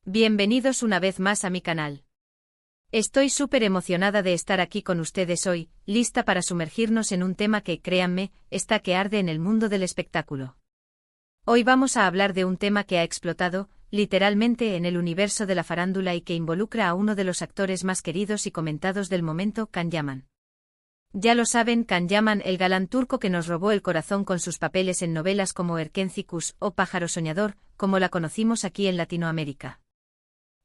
Bienvenidos una vez más a mi canal. Estoy súper emocionada de estar aquí con ustedes hoy, lista para sumergirnos en un tema que, créanme, está que arde en el mundo del espectáculo. Hoy vamos a hablar de un tema que ha explotado, literalmente, en el universo de la farándula y que involucra a uno de los actores más queridos y comentados del momento, Can Yaman. Ya lo saben, Can Yaman, el galán turco que nos robó el corazón con sus papeles en novelas como Erkenci o Pájaro Soñador, como la conocimos aquí en Latinoamérica.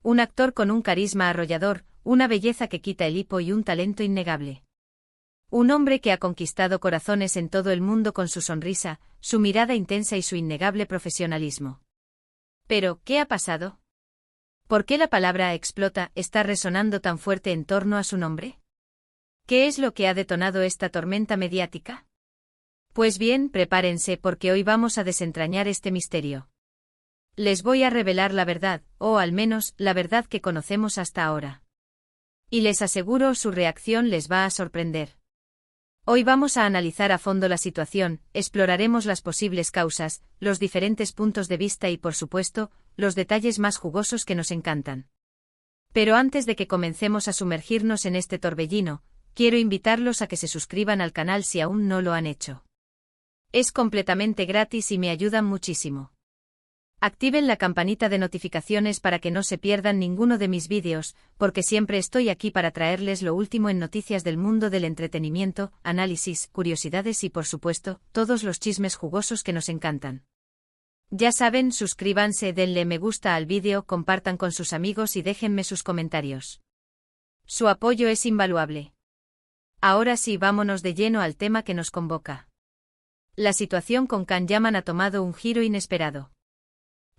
Un actor con un carisma arrollador, una belleza que quita el hipo y un talento innegable. Un hombre que ha conquistado corazones en todo el mundo con su sonrisa, su mirada intensa y su innegable profesionalismo. Pero, ¿qué ha pasado? ¿Por qué la palabra explota está resonando tan fuerte en torno a su nombre? ¿Qué es lo que ha detonado esta tormenta mediática? Pues bien, prepárense porque hoy vamos a desentrañar este misterio. Les voy a revelar la verdad, o al menos, la verdad que conocemos hasta ahora. Y les aseguro, su reacción les va a sorprender. Hoy vamos a analizar a fondo la situación, exploraremos las posibles causas, los diferentes puntos de vista y, por supuesto, los detalles más jugosos que nos encantan. Pero antes de que comencemos a sumergirnos en este torbellino, quiero invitarlos a que se suscriban al canal si aún no lo han hecho. Es completamente gratis y me ayudan muchísimo. Activen la campanita de notificaciones para que no se pierdan ninguno de mis vídeos, porque siempre estoy aquí para traerles lo último en noticias del mundo del entretenimiento, análisis, curiosidades y por supuesto, todos los chismes jugosos que nos encantan. Ya saben, suscríbanse, denle me gusta al vídeo, compartan con sus amigos y déjenme sus comentarios. Su apoyo es invaluable. Ahora sí, vámonos de lleno al tema que nos convoca. La situación con Can Yaman ha tomado un giro inesperado.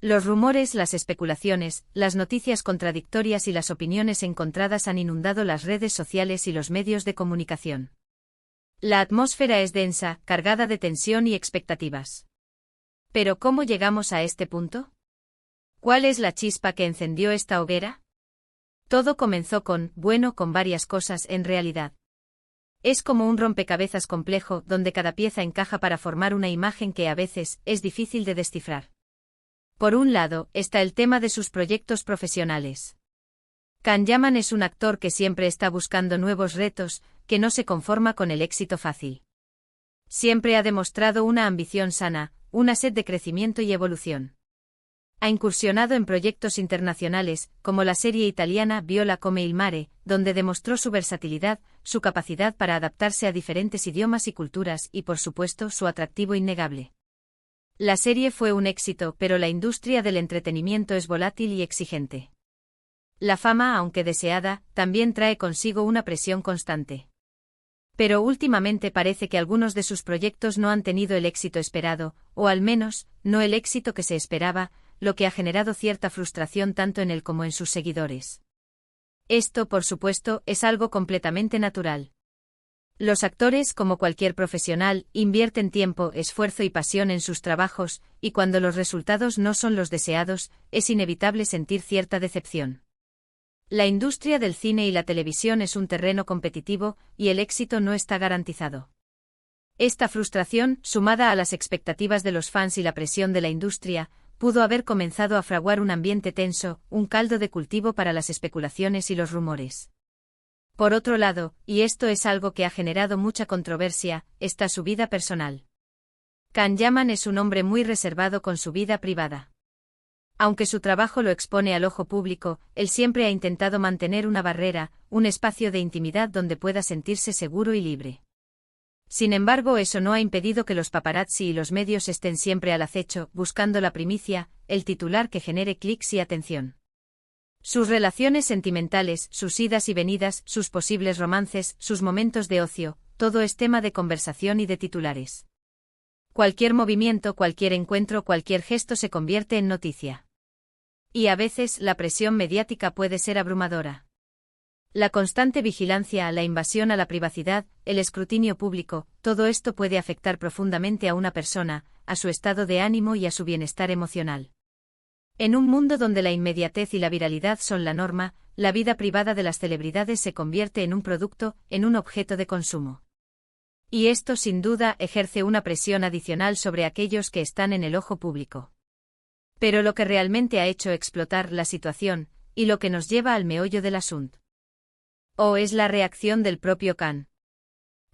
Los rumores, las especulaciones, las noticias contradictorias y las opiniones encontradas han inundado las redes sociales y los medios de comunicación. La atmósfera es densa, cargada de tensión y expectativas. ¿Pero cómo llegamos a este punto? ¿Cuál es la chispa que encendió esta hoguera? Todo comenzó con varias cosas en realidad. Es como un rompecabezas complejo donde cada pieza encaja para formar una imagen que a veces es difícil de descifrar. Por un lado, está el tema de sus proyectos profesionales. Can Yaman es un actor que siempre está buscando nuevos retos, que no se conforma con el éxito fácil. Siempre ha demostrado una ambición sana, una sed de crecimiento y evolución. Ha incursionado en proyectos internacionales, como la serie italiana Viola come il mare, donde demostró su versatilidad, su capacidad para adaptarse a diferentes idiomas y culturas y, por supuesto, su atractivo innegable. La serie fue un éxito, pero la industria del entretenimiento es volátil y exigente. La fama, aunque deseada, también trae consigo una presión constante. Pero últimamente parece que algunos de sus proyectos no han tenido el éxito esperado, o al menos, no el éxito que se esperaba, lo que ha generado cierta frustración tanto en él como en sus seguidores. Esto, por supuesto, es algo completamente natural. Los actores, como cualquier profesional, invierten tiempo, esfuerzo y pasión en sus trabajos, y cuando los resultados no son los deseados, es inevitable sentir cierta decepción. La industria del cine y la televisión es un terreno competitivo, y el éxito no está garantizado. Esta frustración, sumada a las expectativas de los fans y la presión de la industria, pudo haber comenzado a fraguar un ambiente tenso, un caldo de cultivo para las especulaciones y los rumores. Por otro lado, y esto es algo que ha generado mucha controversia, está su vida personal. Can Yaman es un hombre muy reservado con su vida privada. Aunque su trabajo lo expone al ojo público, él siempre ha intentado mantener una barrera, un espacio de intimidad donde pueda sentirse seguro y libre. Sin embargo, eso no ha impedido que los paparazzi y los medios estén siempre al acecho, buscando la primicia, el titular que genere clics y atención. Sus relaciones sentimentales, sus idas y venidas, sus posibles romances, sus momentos de ocio, todo es tema de conversación y de titulares. Cualquier movimiento, cualquier encuentro, cualquier gesto se convierte en noticia. Y a veces, la presión mediática puede ser abrumadora. La constante vigilancia, la invasión a la privacidad, el escrutinio público, todo esto puede afectar profundamente a una persona, a su estado de ánimo y a su bienestar emocional. En un mundo donde la inmediatez y la viralidad son la norma, la vida privada de las celebridades se convierte en un producto, en un objeto de consumo. Y esto sin duda ejerce una presión adicional sobre aquellos que están en el ojo público. Pero lo que realmente ha hecho explotar la situación, y lo que nos lleva al meollo del asunto. ¿O es la reacción del propio Khan?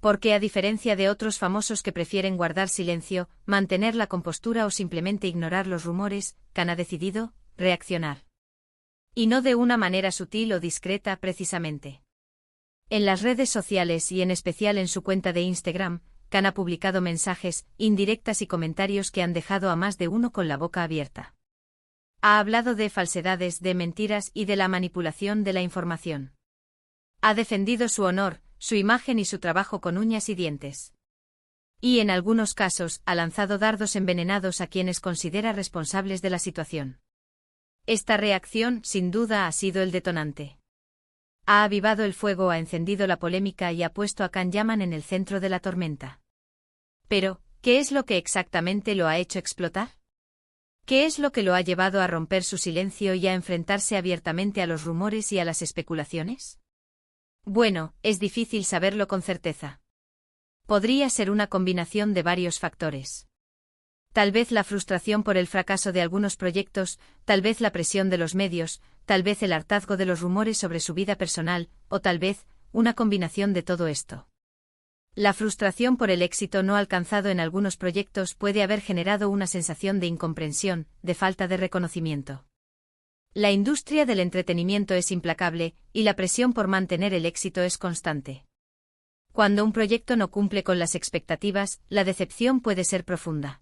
Porque a diferencia de otros famosos que prefieren guardar silencio, mantener la compostura o simplemente ignorar los rumores, Khan ha decidido reaccionar. Y no de una manera sutil o discreta precisamente. En las redes sociales y en especial en su cuenta de Instagram, Khan ha publicado mensajes, indirectas y comentarios que han dejado a más de uno con la boca abierta. Ha hablado de falsedades, de mentiras y de la manipulación de la información. Ha defendido su honor, su imagen y su trabajo con uñas y dientes. Y en algunos casos, ha lanzado dardos envenenados a quienes considera responsables de la situación. Esta reacción, sin duda, ha sido el detonante. Ha avivado el fuego, ha encendido la polémica y ha puesto a Khan Yaman en el centro de la tormenta. Pero, ¿qué es lo que exactamente lo ha hecho explotar? ¿Qué es lo que lo ha llevado a romper su silencio y a enfrentarse abiertamente a los rumores y a las especulaciones? Bueno, es difícil saberlo con certeza. Podría ser una combinación de varios factores. Tal vez la frustración por el fracaso de algunos proyectos, tal vez la presión de los medios, tal vez el hartazgo de los rumores sobre su vida personal, o tal vez, una combinación de todo esto. La frustración por el éxito no alcanzado en algunos proyectos puede haber generado una sensación de incomprensión, de falta de reconocimiento. La industria del entretenimiento es implacable, y la presión por mantener el éxito es constante. Cuando un proyecto no cumple con las expectativas, la decepción puede ser profunda.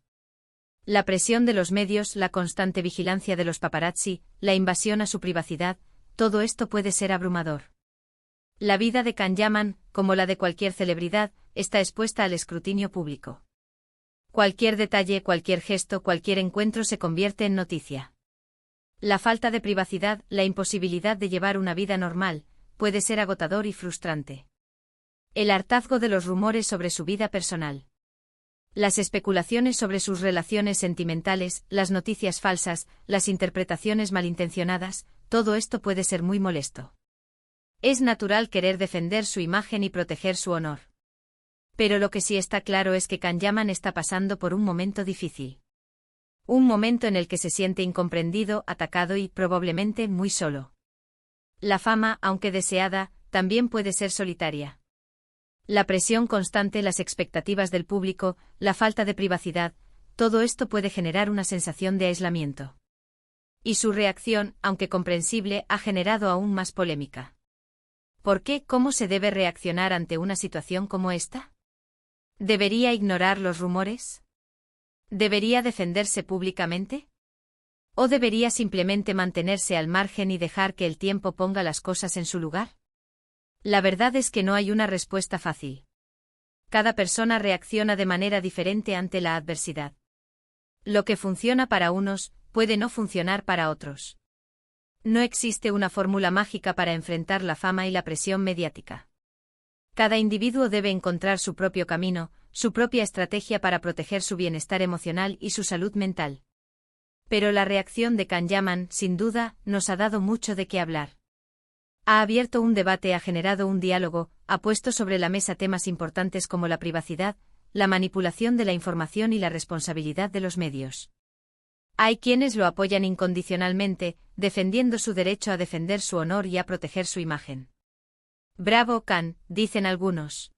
La presión de los medios, la constante vigilancia de los paparazzi, la invasión a su privacidad, todo esto puede ser abrumador. La vida de Khan Yaman, como la de cualquier celebridad, está expuesta al escrutinio público. Cualquier detalle, cualquier gesto, cualquier encuentro se convierte en noticia. La falta de privacidad, la imposibilidad de llevar una vida normal, puede ser agotador y frustrante. El hartazgo de los rumores sobre su vida personal. Las especulaciones sobre sus relaciones sentimentales, las noticias falsas, las interpretaciones malintencionadas, todo esto puede ser muy molesto. Es natural querer defender su imagen y proteger su honor. Pero lo que sí está claro es que Khan Yaman está pasando por un momento difícil. Un momento en el que se siente incomprendido, atacado y, probablemente, muy solo. La fama, aunque deseada, también puede ser solitaria. La presión constante, las expectativas del público, la falta de privacidad, todo esto puede generar una sensación de aislamiento. Y su reacción, aunque comprensible, ha generado aún más polémica. ¿Por qué? ¿Cómo se debe reaccionar ante una situación como esta? ¿Debería ignorar los rumores? ¿Debería defenderse públicamente? ¿O debería simplemente mantenerse al margen y dejar que el tiempo ponga las cosas en su lugar? La verdad es que no hay una respuesta fácil. Cada persona reacciona de manera diferente ante la adversidad. Lo que funciona para unos, puede no funcionar para otros. No existe una fórmula mágica para enfrentar la fama y la presión mediática. Cada individuo debe encontrar su propio camino, su propia estrategia para proteger su bienestar emocional y su salud mental. Pero la reacción de Khan Yaman, sin duda, nos ha dado mucho de qué hablar. Ha abierto un debate, ha generado un diálogo, ha puesto sobre la mesa temas importantes como la privacidad, la manipulación de la información y la responsabilidad de los medios. Hay quienes lo apoyan incondicionalmente, defendiendo su derecho a defender su honor y a proteger su imagen. Bravo, Khan, dicen algunos.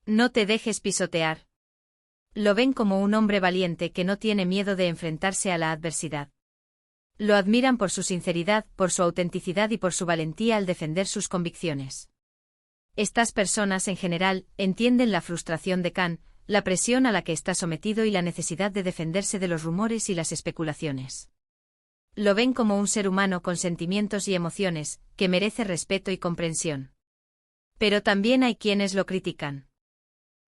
No te dejes pisotear. Lo ven como un hombre valiente que no tiene miedo de enfrentarse a la adversidad. Lo admiran por su sinceridad, por su autenticidad y por su valentía al defender sus convicciones. Estas personas en general entienden la frustración de Khan, la presión a la que está sometido y la necesidad de defenderse de los rumores y las especulaciones. Lo ven como un ser humano con sentimientos y emociones, que merece respeto y comprensión. Pero también hay quienes lo critican.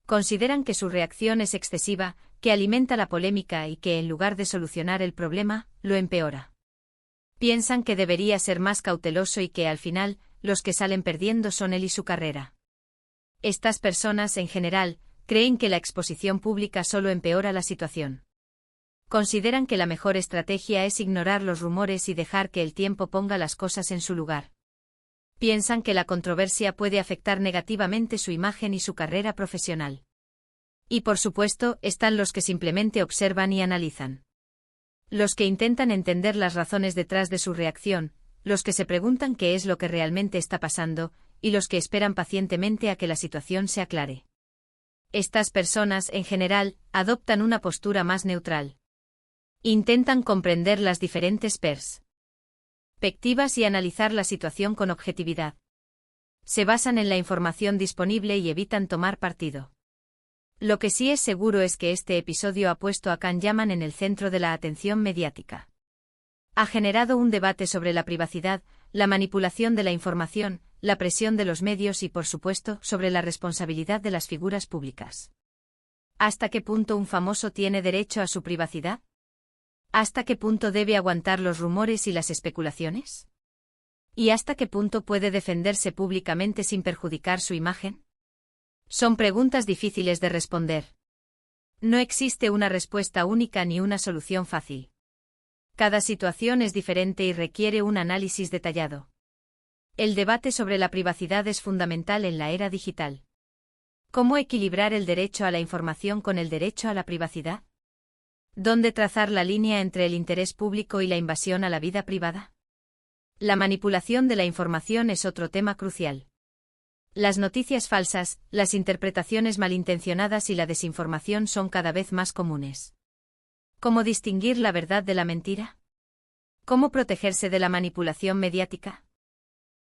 Consideran que su reacción es excesiva, que alimenta la polémica y que en lugar de solucionar el problema, lo empeora. Piensan que debería ser más cauteloso y que al final, los que salen perdiendo son él y su carrera. Estas personas en general, creen que la exposición pública solo empeora la situación. Consideran que la mejor estrategia es ignorar los rumores y dejar que el tiempo ponga las cosas en su lugar. Piensan que la controversia puede afectar negativamente su imagen y su carrera profesional. Y por supuesto, están los que simplemente observan y analizan. Los que intentan entender las razones detrás de su reacción, los que se preguntan qué es lo que realmente está pasando, y los que esperan pacientemente a que la situación se aclare. Estas personas, en general, adoptan una postura más neutral. Intentan comprender las diferentes perspectivas y analizar la situación con objetividad. Se basan en la información disponible y evitan tomar partido. Lo que sí es seguro es que este episodio ha puesto a Can Yaman en el centro de la atención mediática. Ha generado un debate sobre la privacidad, la manipulación de la información, la presión de los medios y, por supuesto, sobre la responsabilidad de las figuras públicas. ¿Hasta qué punto un famoso tiene derecho a su privacidad? ¿Hasta qué punto debe aguantar los rumores y las especulaciones? ¿Y hasta qué punto puede defenderse públicamente sin perjudicar su imagen? Son preguntas difíciles de responder. No existe una respuesta única ni una solución fácil. Cada situación es diferente y requiere un análisis detallado. El debate sobre la privacidad es fundamental en la era digital. ¿Cómo equilibrar el derecho a la información con el derecho a la privacidad? ¿Dónde trazar la línea entre el interés público y la invasión a la vida privada? La manipulación de la información es otro tema crucial. Las noticias falsas, las interpretaciones malintencionadas y la desinformación son cada vez más comunes. ¿Cómo distinguir la verdad de la mentira? ¿Cómo protegerse de la manipulación mediática?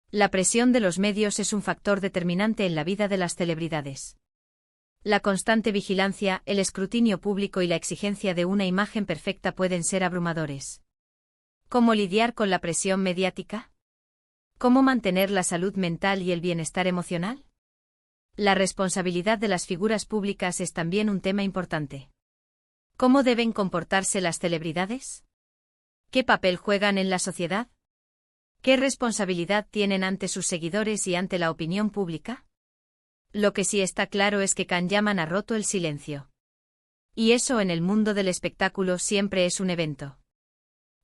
La presión de los medios es un factor determinante en la vida de las celebridades. La constante vigilancia, el escrutinio público y la exigencia de una imagen perfecta pueden ser abrumadores. ¿Cómo lidiar con la presión mediática? ¿Cómo mantener la salud mental y el bienestar emocional? La responsabilidad de las figuras públicas es también un tema importante. ¿Cómo deben comportarse las celebridades? ¿Qué papel juegan en la sociedad? ¿Qué responsabilidad tienen ante sus seguidores y ante la opinión pública? Lo que sí está claro es que Can Yaman ha roto el silencio. Y eso en el mundo del espectáculo siempre es un evento.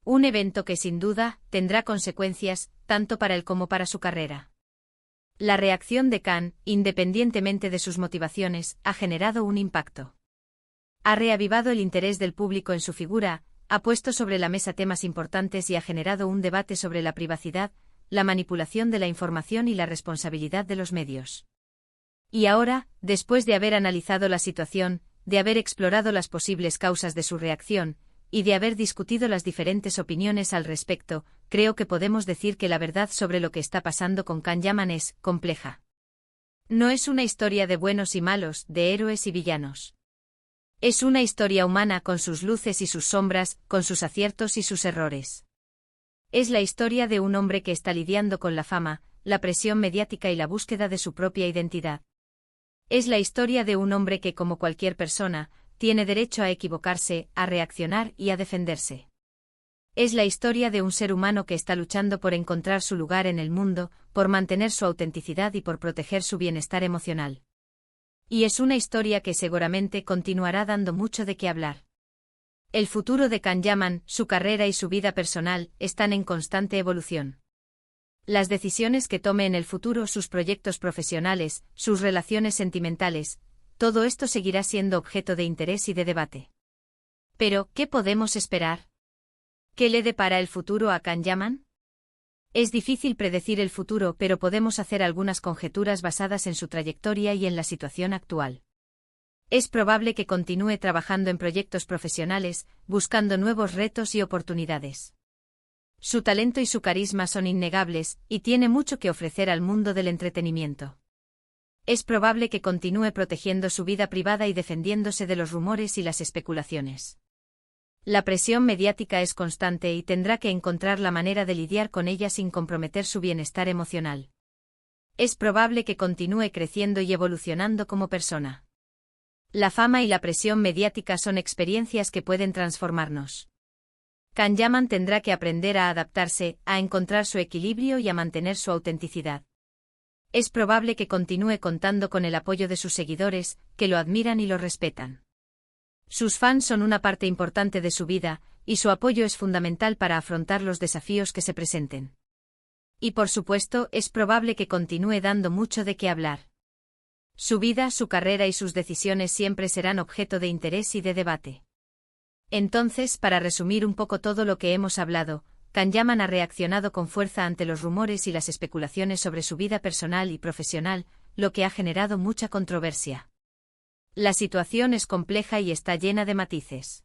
Un evento que sin duda tendrá consecuencias, tanto para él como para su carrera. La reacción de Can, independientemente de sus motivaciones, ha generado un impacto. Ha reavivado el interés del público en su figura, ha puesto sobre la mesa temas importantes y ha generado un debate sobre la privacidad, la manipulación de la información y la responsabilidad de los medios. Y ahora, después de haber analizado la situación, de haber explorado las posibles causas de su reacción, y de haber discutido las diferentes opiniones al respecto, creo que podemos decir que la verdad sobre lo que está pasando con Can Yaman es compleja. No es una historia de buenos y malos, de héroes y villanos. Es una historia humana con sus luces y sus sombras, con sus aciertos y sus errores. Es la historia de un hombre que está lidiando con la fama, la presión mediática y la búsqueda de su propia identidad. Es la historia de un hombre que, como cualquier persona, tiene derecho a equivocarse, a reaccionar y a defenderse. Es la historia de un ser humano que está luchando por encontrar su lugar en el mundo, por mantener su autenticidad y por proteger su bienestar emocional. Y es una historia que seguramente continuará dando mucho de qué hablar. El futuro de Can Yaman, su carrera y su vida personal, están en constante evolución. Las decisiones que tome en el futuro, sus proyectos profesionales, sus relaciones sentimentales, todo esto seguirá siendo objeto de interés y de debate. Pero, ¿qué podemos esperar? ¿Qué le depara el futuro a Can Yaman? Es difícil predecir el futuro, pero podemos hacer algunas conjeturas basadas en su trayectoria y en la situación actual. Es probable que continúe trabajando en proyectos profesionales, buscando nuevos retos y oportunidades. Su talento y su carisma son innegables, y tiene mucho que ofrecer al mundo del entretenimiento. Es probable que continúe protegiendo su vida privada y defendiéndose de los rumores y las especulaciones. La presión mediática es constante y tendrá que encontrar la manera de lidiar con ella sin comprometer su bienestar emocional. Es probable que continúe creciendo y evolucionando como persona. La fama y la presión mediática son experiencias que pueden transformarnos. Can Yaman tendrá que aprender a adaptarse, a encontrar su equilibrio y a mantener su autenticidad. Es probable que continúe contando con el apoyo de sus seguidores, que lo admiran y lo respetan. Sus fans son una parte importante de su vida, y su apoyo es fundamental para afrontar los desafíos que se presenten. Y por supuesto, es probable que continúe dando mucho de qué hablar. Su vida, su carrera y sus decisiones siempre serán objeto de interés y de debate. Entonces, para resumir un poco todo lo que hemos hablado, Can Yaman ha reaccionado con fuerza ante los rumores y las especulaciones sobre su vida personal y profesional, lo que ha generado mucha controversia. La situación es compleja y está llena de matices.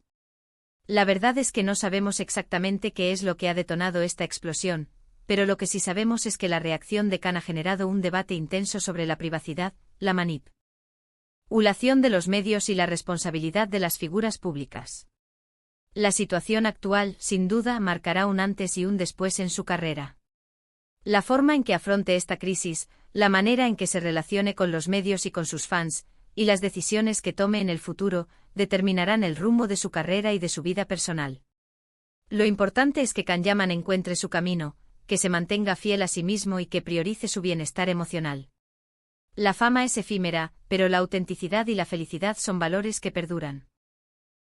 La verdad es que no sabemos exactamente qué es lo que ha detonado esta explosión, pero lo que sí sabemos es que la reacción de Can ha generado un debate intenso sobre la privacidad, la manipulación de los medios y la responsabilidad de las figuras públicas. La situación actual, sin duda, marcará un antes y un después en su carrera. La forma en que afronte esta crisis, la manera en que se relacione con los medios y con sus fans, y las decisiones que tome en el futuro, determinarán el rumbo de su carrera y de su vida personal. Lo importante es que Can Yaman encuentre su camino, que se mantenga fiel a sí mismo y que priorice su bienestar emocional. La fama es efímera, pero la autenticidad y la felicidad son valores que perduran.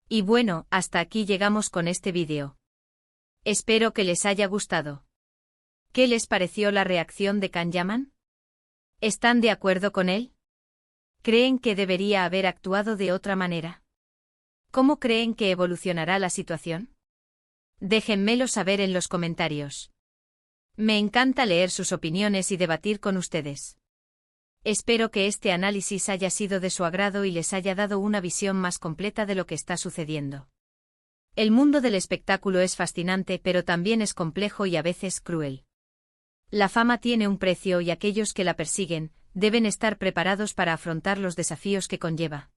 Y bueno, hasta aquí llegamos con este vídeo. Espero que les haya gustado. ¿Qué les pareció la reacción de Can Yaman? ¿Están de acuerdo con él? ¿Creen que debería haber actuado de otra manera? ¿Cómo creen que evolucionará la situación? Déjenmelo saber en los comentarios. Me encanta leer sus opiniones y debatir con ustedes. Espero que este análisis haya sido de su agrado y les haya dado una visión más completa de lo que está sucediendo. El mundo del espectáculo es fascinante, pero también es complejo y a veces cruel. La fama tiene un precio y aquellos que la persiguen deben estar preparados para afrontar los desafíos que conlleva.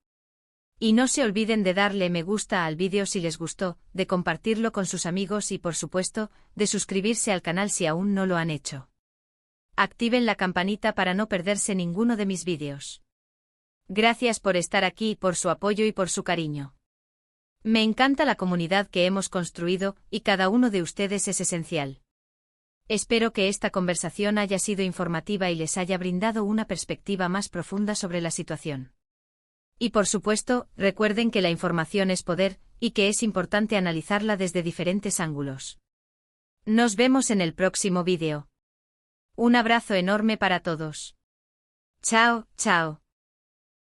Y no se olviden de darle me gusta al vídeo si les gustó, de compartirlo con sus amigos y por supuesto, de suscribirse al canal si aún no lo han hecho. Activen la campanita para no perderse ninguno de mis vídeos. Gracias por estar aquí, por su apoyo y por su cariño. Me encanta la comunidad que hemos construido y cada uno de ustedes es esencial. Espero que esta conversación haya sido informativa y les haya brindado una perspectiva más profunda sobre la situación. Y por supuesto, recuerden que la información es poder, y que es importante analizarla desde diferentes ángulos. Nos vemos en el próximo vídeo. Un abrazo enorme para todos. Chao, chao.